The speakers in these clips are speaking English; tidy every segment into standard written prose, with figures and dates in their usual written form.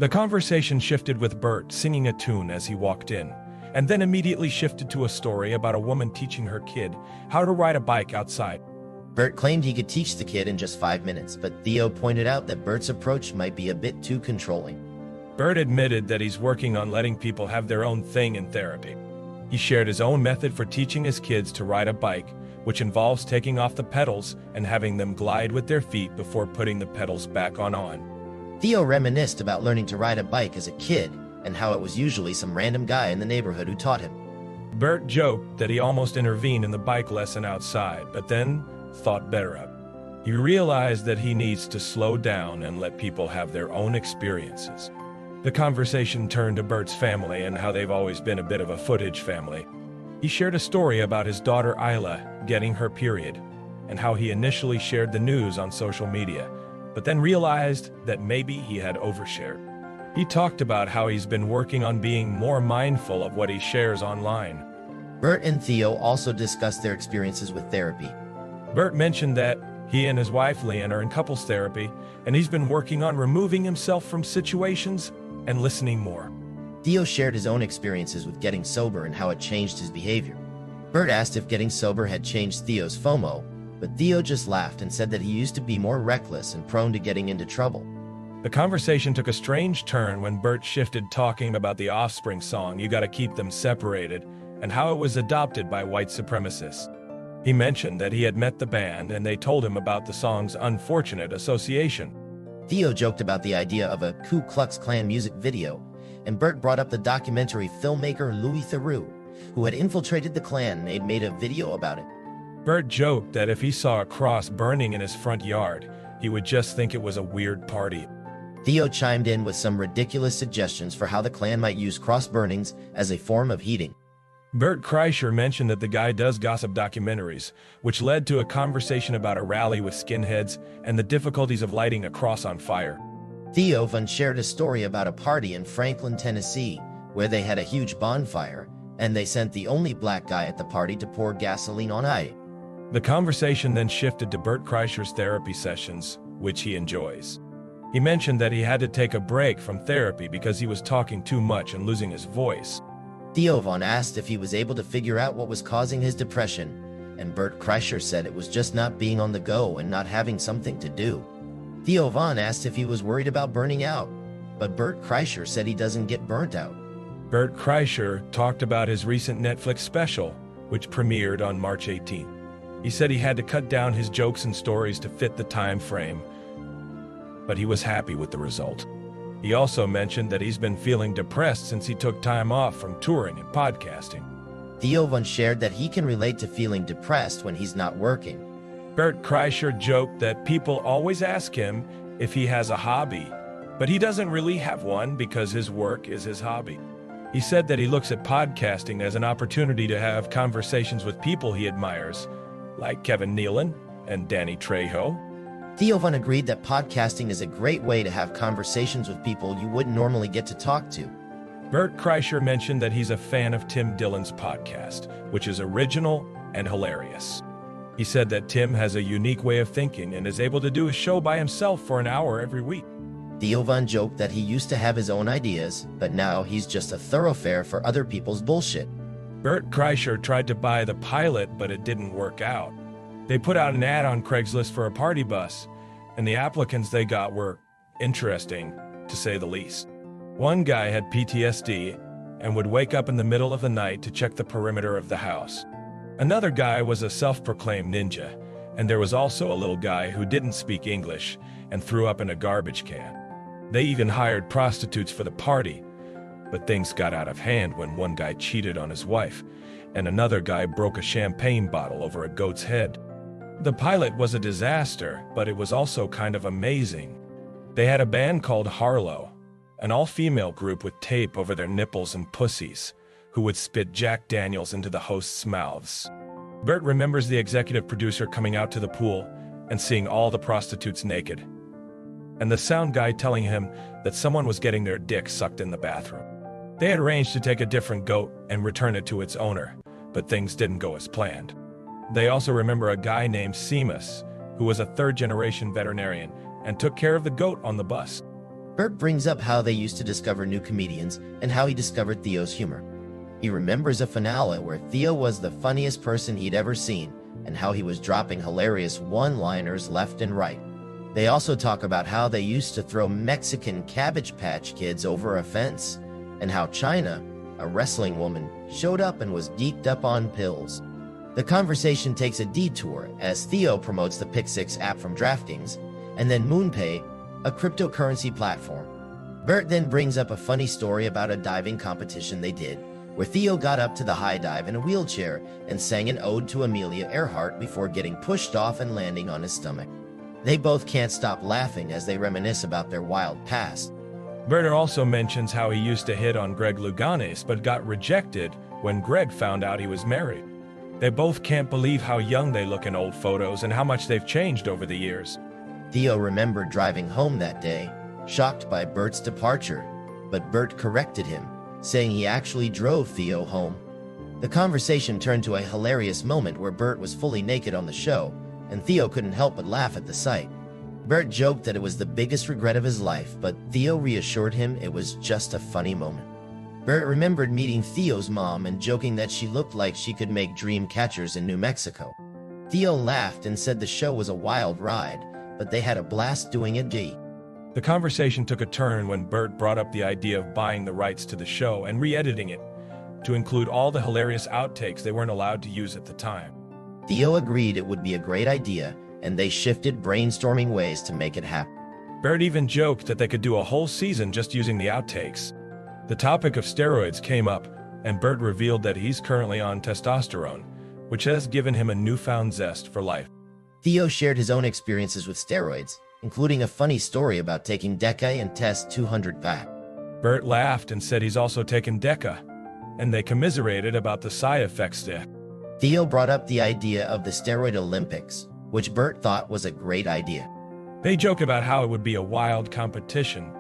The conversation shifted with Bert singing a tune as he walked in, and then immediately shifted to a story about a woman teaching her kid how to ride a bike outside. Bert claimed he could teach the kid in just 5 minutes, but Theo pointed out that Bert's approach might be a bit too controlling. Bert admitted that he's working on letting people have their own thing in therapy. He shared his own method for teaching his kids to ride a bike, which involves taking off the pedals and having them glide with their feet before putting the pedals back on. Theo reminisced about learning to ride a bike as a kid and how it was usually some random guy in the neighborhood who taught him. Bert joked that he almost intervened in the bike lesson outside, but then thought better of it. He realized that he needs to slow down and let people have their own experiences. The conversation turned to Bert's family and how they've always been a bit of a footage family. He shared a story about his daughter Isla getting her period, and how he initially shared the news on social media, but then realized that maybe he had overshared. He talked about how he's been working on being more mindful of what he shares online. Bert and Theo also discussed their experiences with therapy. Bert mentioned that he and his wife Leanne are in couples therapy, and he's been working on removing himself from situations and listening more. Theo shared his own experiences with getting sober and how it changed his behavior. Bert asked if getting sober had changed Theo's FOMO, but Theo just laughed and said that he used to be more reckless and prone to getting into trouble. The conversation took a strange turn when Bert shifted talking about the Offspring song "You Gotta Keep Them Separated" and how it was adopted by white supremacists. He mentioned that he had met the band and they told him about the song's unfortunate association. Theo joked about the idea of a Ku Klux Klan music video, and Bert brought up the documentary filmmaker Louis Theroux, who had infiltrated the Klan and made a video about it. Bert joked that if he saw a cross burning in his front yard, he would just think it was a weird party. Theo chimed in with some ridiculous suggestions for how the Klan might use cross burnings as a form of heating. Bert Kreischer mentioned that the guy does gossip documentaries, which led to a conversation about a rally with skinheads and the difficulties of lighting a cross on fire. Theo then shared a story about a party in Franklin, Tennessee, where they had a huge bonfire, and they sent the only black guy at the party to pour gasoline on it. The conversation then shifted to Bert Kreischer's therapy sessions, which he enjoys. He mentioned that he had to take a break from therapy because he was talking too much and losing his voice. Theo Von asked if he was able to figure out what was causing his depression, and Bert Kreischer said it was just not being on the go and not having something to do. Theo Von asked if he was worried about burning out, but Bert Kreischer said he doesn't get burnt out. Bert Kreischer talked about his recent Netflix special, which premiered on March 18th. He said he had to cut down his jokes and stories to fit the time frame, but he was happy with the result. He also mentioned that he's been feeling depressed since he took time off from touring and podcasting. Theo Von shared that he can relate to feeling depressed when he's not working. Bert Kreischer joked that people always ask him if he has a hobby, but he doesn't really have one because his work is his hobby. He said that he looks at podcasting as an opportunity to have conversations with people he admires, like Kevin Nealon and Danny Trejo. Theo Von agreed that podcasting is a great way to have conversations with people you wouldn't normally get to talk to. Bert Kreischer mentioned that he's a fan of Tim Dillon's podcast, which is original and hilarious. He said that Tim has a unique way of thinking and is able to do a show by himself for an hour every week. Theo Von joked that he used to have his own ideas, but now he's just a thoroughfare for other people's bullshit. Bert Kreischer tried to buy the pilot, but it didn't work out. They put out an ad on Craigslist for a party bus, and the applicants they got were interesting, to say the least. One guy had PTSD and would wake up in the middle of the night to check the perimeter of the house. Another guy was a self-proclaimed ninja, and there was also a little guy who didn't speak English and threw up in a garbage can. They even hired prostitutes for the party, but things got out of hand when one guy cheated on his wife, and another guy broke a champagne bottle over a goat's head. The pilot was a disaster, but it was also kind of amazing. They had a band called Harlow, an all-female group with tape over their nipples and pussies, who would spit Jack Daniels into the hosts' mouths. Bert remembers the executive producer coming out to the pool and seeing all the prostitutes naked, and the sound guy telling him that someone was getting their dick sucked in the bathroom. They had arranged to take a different goat and return it to its owner, but things didn't go as planned. They also remember a guy named Seamus, who was a third-generation veterinarian and took care of the goat on the bus. Bert brings up how they used to discover new comedians and how he discovered Theo's humor. He remembers a finale where Theo was the funniest person he'd ever seen and how he was dropping hilarious one-liners left and right. They also talk about how they used to throw Mexican Cabbage Patch Kids over a fence and how China, a wrestling woman, showed up and was geeked up on pills. The conversation takes a detour as Theo promotes the Pick6 app from DraftKings and then MoonPay, a cryptocurrency platform. Bert then brings up a funny story about a diving competition they did, where Theo got up to the high dive in a wheelchair and sang an ode to Amelia Earhart before getting pushed off and landing on his stomach. They both can't stop laughing as they reminisce about their wild past. Bert also mentions how he used to hit on Greg Louganis but got rejected when Greg found out he was married. They both can't believe how young they look in old photos and how much they've changed over the years. Theo remembered driving home that day, shocked by Bert's departure, but Bert corrected him, saying he actually drove Theo home. The conversation turned to a hilarious moment where Bert was fully naked on the show, and Theo couldn't help but laugh at the sight. Bert joked that it was the biggest regret of his life, but Theo reassured him it was just a funny moment. Bert remembered meeting Theo's mom and joking that she looked like she could make dream catchers in New Mexico. Theo laughed and said the show was a wild ride, but they had a blast doing it. The conversation took a turn when Bert brought up the idea of buying the rights to the show and re-editing it to include all the hilarious outtakes they weren't allowed to use at the time. Theo agreed it would be a great idea, and they shifted brainstorming ways to make it happen. Bert even joked that they could do a whole season just using the outtakes. The topic of steroids came up, and Bert revealed that he's currently on testosterone, which has given him a newfound zest for life. Theo shared his own experiences with steroids, including a funny story about taking Deca and test 200 back. Bert laughed and said he's also taken Deca, and they commiserated about the side effects there. Theo brought up the idea of the Steroid Olympics, which Bert thought was a great idea. They joke about how it would be a wild competition,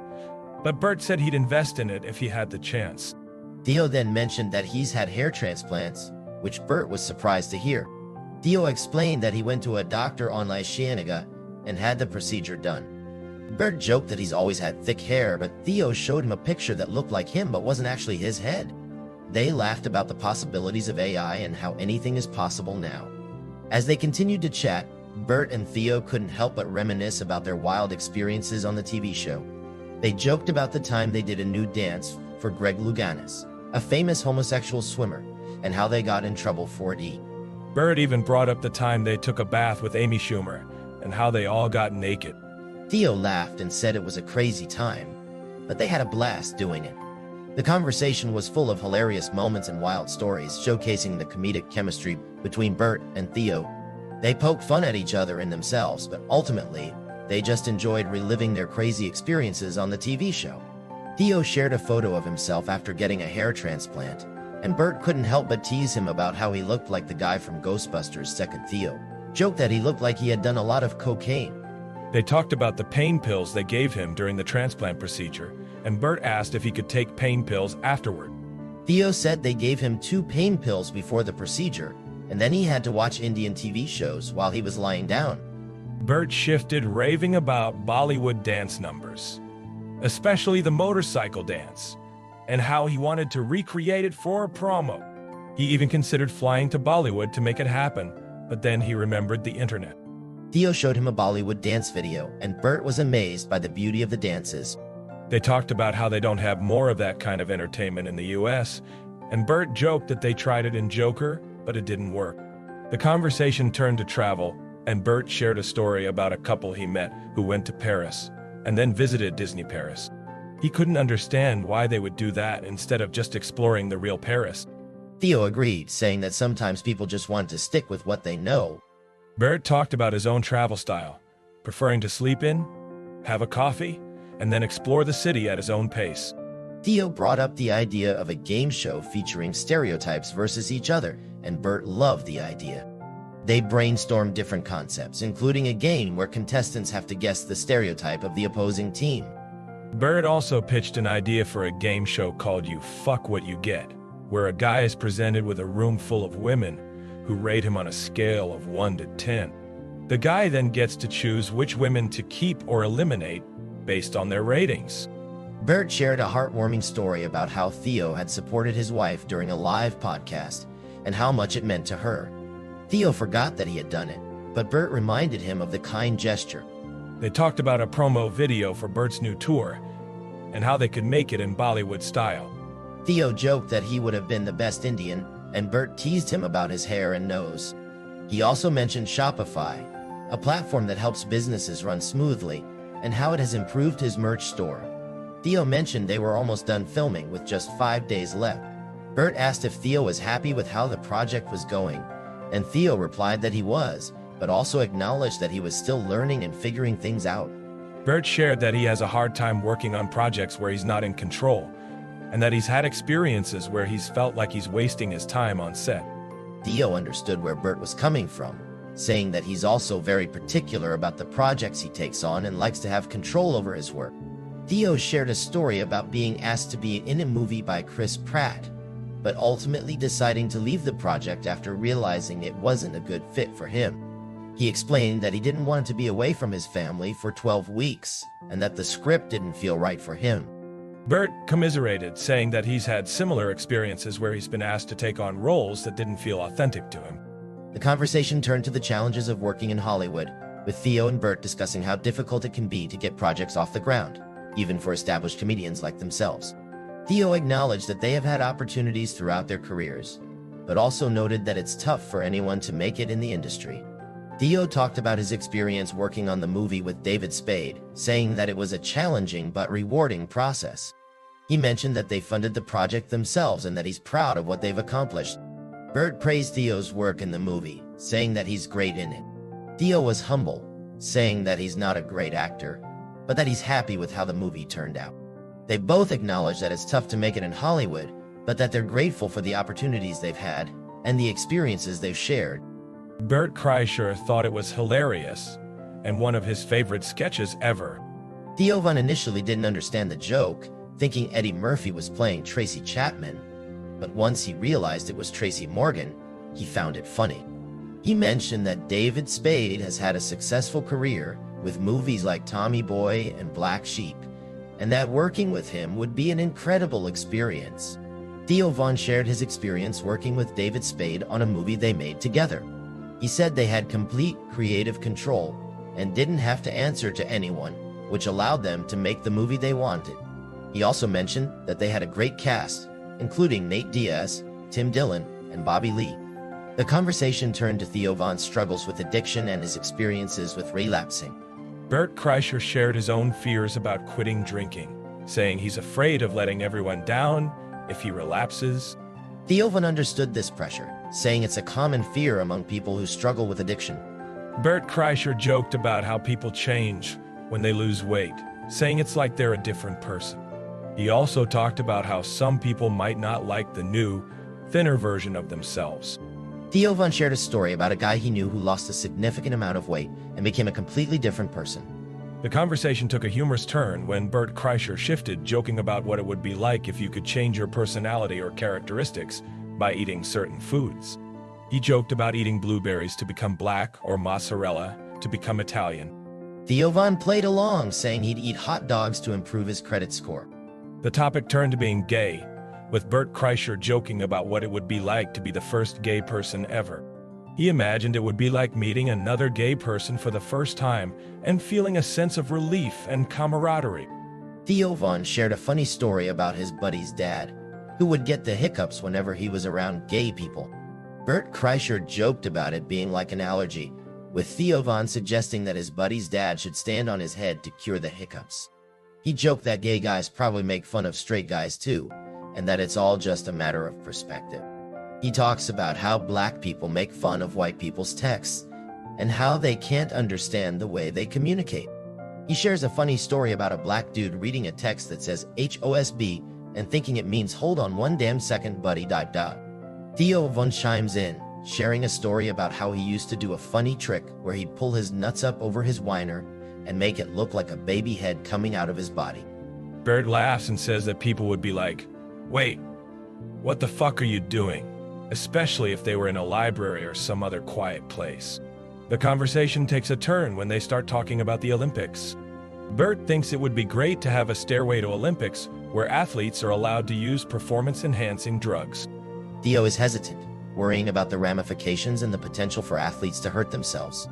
but Bert said he'd invest in it if he had the chance. Theo then mentioned that he's had hair transplants, which Bert was surprised to hear. Theo explained that he went to a doctor on Oceanica and had the procedure done. Bert joked that he's always had thick hair, but Theo showed him a picture that looked like him but wasn't actually his head. They laughed about the possibilities of AI and how anything is possible now. As they continued to chat, Bert and Theo couldn't help but reminisce about their wild experiences on the TV show. They joked about the time they did a nude dance for Greg Louganis, a famous homosexual swimmer, and how they got in trouble for it. Bert even brought up the time they took a bath with Amy Schumer and how they all got naked. Theo laughed and said it was a crazy time, but they had a blast doing it. The conversation was full of hilarious moments and wild stories, showcasing the comedic chemistry between Bert and Theo. They poked fun at each other and themselves, but ultimately, they just enjoyed reliving their crazy experiences on the TV show. Theo shared a photo of himself after getting a hair transplant, and Bert couldn't help but tease him about how he looked like the guy from Ghostbusters' second Theo. Joked that he looked like he had done a lot of cocaine. They talked about the pain pills they gave him during the transplant procedure, and Bert asked if he could take pain pills afterward. Theo said they gave him 2 pain pills before the procedure, and then he had to watch Indian TV shows while he was lying down. Bert shifted, raving about Bollywood dance numbers, especially the motorcycle dance, and how he wanted to recreate it for a promo. He even considered flying to Bollywood to make it happen, but then he remembered the internet. Theo showed him a Bollywood dance video, and Bert was amazed by the beauty of the dances. They talked about how they don't have more of that kind of entertainment in the US, and Bert joked that they tried it in Joker, but it didn't work. The conversation turned to travel, and Bert shared a story about a couple he met who went to Paris and then visited Disney Paris. He couldn't understand why they would do that instead of just exploring the real Paris. Theo agreed, saying that sometimes people just want to stick with what they know. Bert talked about his own travel style, preferring to sleep in, have a coffee, and then explore the city at his own pace. Theo brought up the idea of a game show featuring stereotypes versus each other, and Bert loved the idea. They brainstormed different concepts, including a game where contestants have to guess the stereotype of the opposing team. Bert also pitched an idea for a game show called You Fuck What You Get, where a guy is presented with a room full of women who rate him on a scale of 1 to 10. The guy then gets to choose which women to keep or eliminate based on their ratings. Bert shared a heartwarming story about how Theo had supported his wife during a live podcast and how much it meant to her. Theo forgot that he had done it, but Bert reminded him of the kind gesture. They talked about a promo video for Bert's new tour and how they could make it in Bollywood style. Theo joked that he would have been the best Indian, and Bert teased him about his hair and nose. He also mentioned Shopify, a platform that helps businesses run smoothly, and how it has improved his merch store. Theo mentioned they were almost done filming with just 5 days left. Bert asked if Theo was happy with how the project was going, and Theo replied that he was, but also acknowledged that he was still learning and figuring things out. Bert shared that he has a hard time working on projects where he's not in control, and that he's had experiences where he's felt like he's wasting his time on set. Theo understood where Bert was coming from, saying that he's also very particular about the projects he takes on and likes to have control over his work. Theo shared a story about being asked to be in a movie by Chris Pratt, but ultimately deciding to leave the project after realizing it wasn't a good fit for him. He explained that he didn't want to be away from his family for 12 weeks, and that the script didn't feel right for him. Bert commiserated, saying that he's had similar experiences where he's been asked to take on roles that didn't feel authentic to him. The conversation turned to the challenges of working in Hollywood, with Theo and Bert discussing how difficult it can be to get projects off the ground, even for established comedians like themselves. Theo acknowledged that they have had opportunities throughout their careers, but also noted that it's tough for anyone to make it in the industry. Theo talked about his experience working on the movie with David Spade, saying that it was a challenging but rewarding process. He mentioned that they funded the project themselves and that he's proud of what they've accomplished. Bert praised Theo's work in the movie, saying that he's great in it. Theo was humble, saying that he's not a great actor, but that he's happy with how the movie turned out. They both acknowledged that it's tough to make it in Hollywood, but that they're grateful for the opportunities they've had and the experiences they've shared. Bert Kreischer thought it was hilarious and one of his favorite sketches ever. Theo Von initially didn't understand the joke, thinking Eddie Murphy was playing Tracy Chapman, but once he realized it was Tracy Morgan, he found it funny. He mentioned that David Spade has had a successful career with movies like Tommy Boy and Black Sheep, and that working with him would be an incredible experience. Theo Von shared his experience working with David Spade on a movie they made together. He said they had complete creative control and didn't have to answer to anyone, which allowed them to make the movie they wanted. He also mentioned that they had a great cast, including Nate Diaz, Tim Dillon, and Bobby Lee. The conversation turned to Theo Von's struggles with addiction and his experiences with relapsing. Bert Kreischer shared his own fears about quitting drinking, saying he's afraid of letting everyone down if he relapses. Theo Von understood this pressure, saying it's a common fear among people who struggle with addiction. Bert Kreischer joked about how people change when they lose weight, saying it's like they're a different person. He also talked about how some people might not like the new, thinner version of themselves. Theo Von shared a story about a guy he knew who lost a significant amount of weight and became a completely different person. The conversation took a humorous turn when Bert Kreischer shifted, joking about what it would be like if you could change your personality or characteristics by eating certain foods. He joked about eating blueberries to become black or mozzarella to become Italian. Theo Von played along, saying he'd eat hot dogs to improve his credit score. The topic turned to being gay, with Bert Kreischer joking about what it would be like to be the first gay person ever. He imagined it would be like meeting another gay person for the first time and feeling a sense of relief and camaraderie. Theo Von shared a funny story about his buddy's dad, who would get the hiccups whenever he was around gay people. Bert Kreischer joked about it being like an allergy, with Theo Von suggesting that his buddy's dad should stand on his head to cure the hiccups. He joked that gay guys probably make fun of straight guys too, and that it's all just a matter of perspective. He talks about how black people make fun of white people's texts, and how they can't understand the way they communicate. He shares a funny story about a black dude reading a text that says HOSB and thinking it means hold on one damn second buddy ... Theo Von chimes in, sharing a story about how he used to do a funny trick where he'd pull his nuts up over his whiner and make it look like a baby head coming out of his body. Bert laughs and says that people would be like, "Wait, what the fuck are you doing?" especially if they were in a library or some other quiet place. The conversation takes a turn when they start talking about the Olympics. Bert thinks it would be great to have a stairway to Olympics where athletes are allowed to use performance-enhancing drugs. Theo is hesitant, worrying about the ramifications and the potential for athletes to hurt themselves.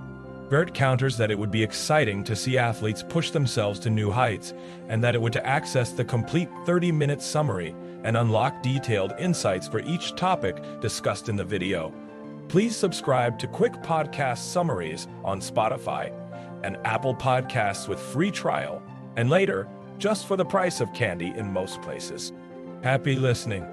Bert counters that it would be exciting to see athletes push themselves to new heights, and that it would to access the complete 30-minute summary and unlock detailed insights for each topic discussed in the video. Please subscribe to Quick Podcast Summaries on Spotify and Apple Podcasts with free trial, and later, just for the price of candy in most places. Happy listening.